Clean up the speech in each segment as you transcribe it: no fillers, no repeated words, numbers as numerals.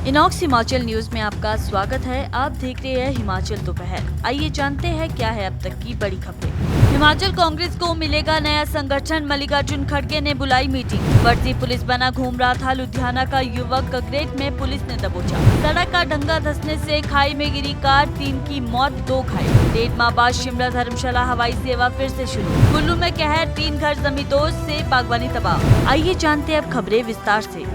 Inox Himachal news में आपका स्वागत है। आप देख रहे हैं हिमाचल दोपहर। आइए जानते हैं क्या है अब तक की बड़ी खबरें। हिमाचल कांग्रेस को मिलेगा नया संगठन, मल्लिकार्जुन खड़गे ने बुलाई मीटिंग। वर्दी पुलिस बना घूम रहा था लुधियाना का युवक, गगरेट में पुलिस ने दबोचा। सड़क का डंगा धंसने से खाई में गिरी कार, 3 की मौत, 2 घायल। 1.5 माह बाद शिमला धर्मशाला हवाई सेवा फिर से शुरू। कुल्लू में कहर, 3 घर जमींदोज से बागवानी तबाह। आइए जानते हैं अब खबरें विस्तार से।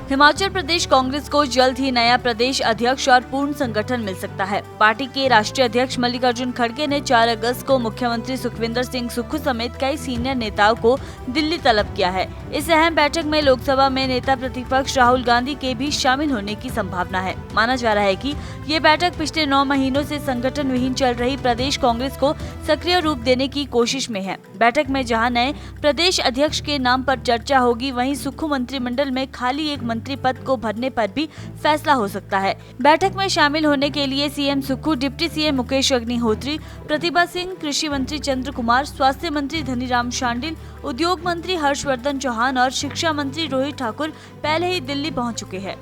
हिमाचल प्रदेश कांग्रेस को जल्द ही नया प्रदेश अध्यक्ष और पूर्ण संगठन मिल सकता है। पार्टी के राष्ट्रीय अध्यक्ष मल्लिकार्जुन खड़गे ने 4 अगस्त को मुख्यमंत्री सुखविंदर सिंह सुक्खू समेत कई सीनियर नेताओं को दिल्ली तलब किया है। इस अहम बैठक में लोकसभा में नेता प्रतिपक्ष राहुल गांधी के भी शामिल होने की संभावना है। माना जा रहा है कि ये बैठक पिछले 9 महीनों से संगठन विहीन चल रही प्रदेश कांग्रेस को सक्रिय रूप देने की कोशिश में है। बैठक में जहां नए प्रदेश अध्यक्ष के नाम पर चर्चा होगी, वहीं सुक्खू मंत्रिमंडल में खाली एक मंत्री पद को भरने पर भी फैसला हो सकता है। बैठक में शामिल होने के लिए CM Sukhu, deputy CM Mukesh Agnihotri, Pratibha Singh, कृषि मंत्री चंद्र कुमार, स्वास्थ्य मंत्री धनीराम शांडिल, उद्योग मंत्री हर्षवर्धन चौहान और शिक्षा मंत्री रोहित ठाकुर पहले ही दिल्ली पहुंच चुके हैं।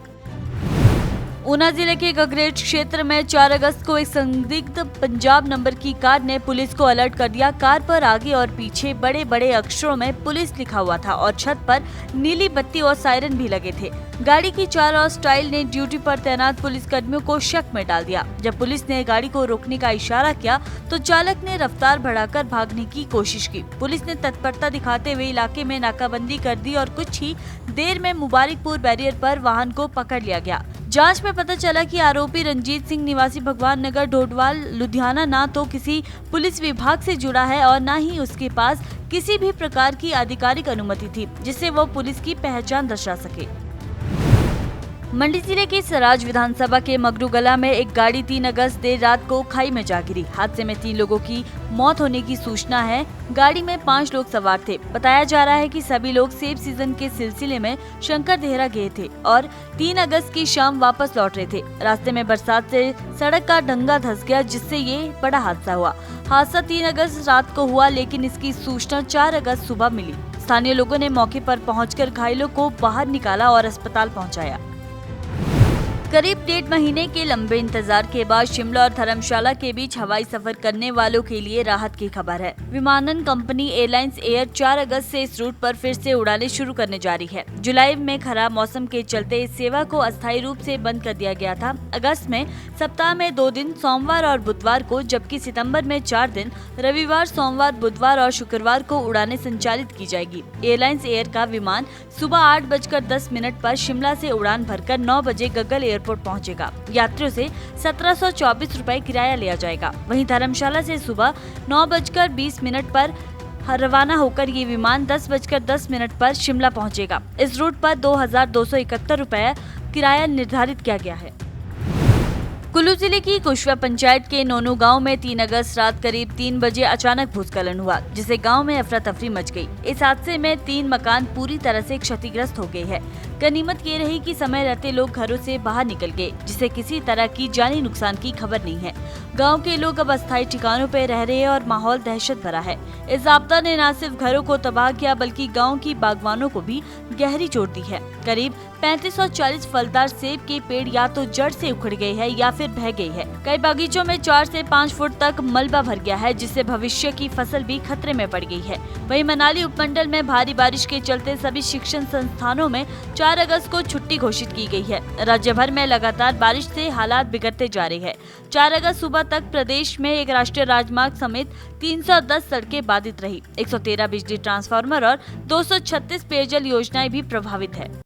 ऊना जिले के गगरेट क्षेत्र में 4 अगस्त को एक संदिग्ध पंजाब नंबर की कार ने पुलिस को अलर्ट कर दिया। कार पर आगे और पीछे बड़े बड़े अक्षरों में पुलिस लिखा हुआ था और छत पर नीली बत्ती और सायरन भी लगे थे। गाड़ी की चाल और स्टाइल ने ड्यूटी पर तैनात पुलिसकर्मियों को शक में डाल दिया। जब पुलिस ने गाड़ी को रोकने का इशारा किया तो चालक ने रफ्तार बढ़ाकर भागने की कोशिश की। पुलिस ने तत्परता दिखाते हुए इलाके में नाकाबंदी कर दी और कुछ ही देर में मुबारकपुर बैरियर पर वाहन को पकड़ लिया गया। जांच में पता चला कि आरोपी रंजीत सिंह निवासी भगवान नगर ढोडवाल लुधियाना ना तो किसी पुलिस विभाग से जुड़ा है और न ही उसके पास किसी भी प्रकार की आधिकारिक अनुमति थी जिससे वो पुलिस की पहचान दर्शा सके। मंडी जिले के सराज विधानसभा के मगरूगला में एक गाड़ी 3 अगस्त देर रात को खाई में जा गिरी। हादसे में 3 लोगों की मौत होने की सूचना है। गाड़ी में 5 लोग सवार थे। बताया जा रहा है कि सभी लोग सेब सीजन के सिलसिले में शंकर देहरा गए थे और 3 अगस्त की शाम वापस लौट रहे थे। रास्ते में बरसात से सड़क का डंगा धंस गया जिससे ये बड़ा हादसा हुआ। हादसा 3 अगस्त रात को हुआ, लेकिन इसकी सूचना 4 अगस्त सुबह मिली। स्थानीय लोगों ने मौके पर पहुंचकर घायलों को बाहर निकाला और अस्पताल पहुंचाया। करीब 1.5 महीने के लंबे इंतजार के बाद शिमला और धर्मशाला के बीच हवाई सफर करने वालों के लिए राहत की खबर है। विमानन कंपनी एयरलाइंस एयर 4 अगस्त से इस रूट पर फिर से उड़ानें शुरू करने जा रही है। जुलाई में खराब मौसम के चलते इस सेवा को अस्थायी रूप से बंद कर दिया गया था। अगस्त में सप्ताह में 2 दिन सोमवार और बुधवार को, जबकि सितंबर में 4 दिन रविवार, सोमवार, बुधवार और शुक्रवार को उड़ानें संचालित की जाएगी। एयरलाइंस एयर का विमान सुबह 8:10 पर शिमला से उड़ान भरकर 9 बजे गगल एयरपोर्ट पहुंचेगा। यात्रियों से 1724 रुपए किराया लिया जाएगा। वहीं धर्मशाला से सुबह 9:20 पर रवाना होकर ये विमान 10:10 पर शिमला पहुंचेगा। इस रूट पर 2271 रुपए किराया निर्धारित किया गया है। कुल्लू जिले की कुशवा पंचायत के नोनू गांव में 3 अगस्त रात करीब 3 बजे अचानक भूस्खलन हुआ, जिससे गांव में अफरा तफरी मच गई। इस हादसे में 3 मकान पूरी तरह से क्षतिग्रस्त हो गए हैं। गनीमत ये रही कि समय रहते लोग घरों से बाहर निकल गए, जिससे किसी तरह की जानी नुकसान की खबर नहीं है। गांव के लोग अब अस्थायी ठिकानों पर रह रहे हैं और माहौल दहशत भरा है। इस आपदा ने न सिर्फ घरों को तबाह किया बल्कि गाँव की बागवानों को भी गहरी चोट दी है। करीब 3540 फलदार सेब के पेड़ या तो जड़ से उखड़ गए हैं या फिर बह गई है। कई बागीचों में 4 से 5 फुट तक मलबा भर गया है, जिससे भविष्य की फसल भी खतरे में पड़ गई है। वहीं मनाली उपमंडल में भारी बारिश के चलते सभी शिक्षण संस्थानों में 4 अगस्त को छुट्टी घोषित की गई है। राज्य भर में लगातार बारिश से हालात बिगड़ते जा रहे हैं। 4 अगस्त सुबह तक प्रदेश में एक राष्ट्रीय राजमार्ग समेत 310 सड़कें बाधित रही। 113 बिजली ट्रांसफार्मर और 236 पेयजल योजनाएं भी प्रभावित है।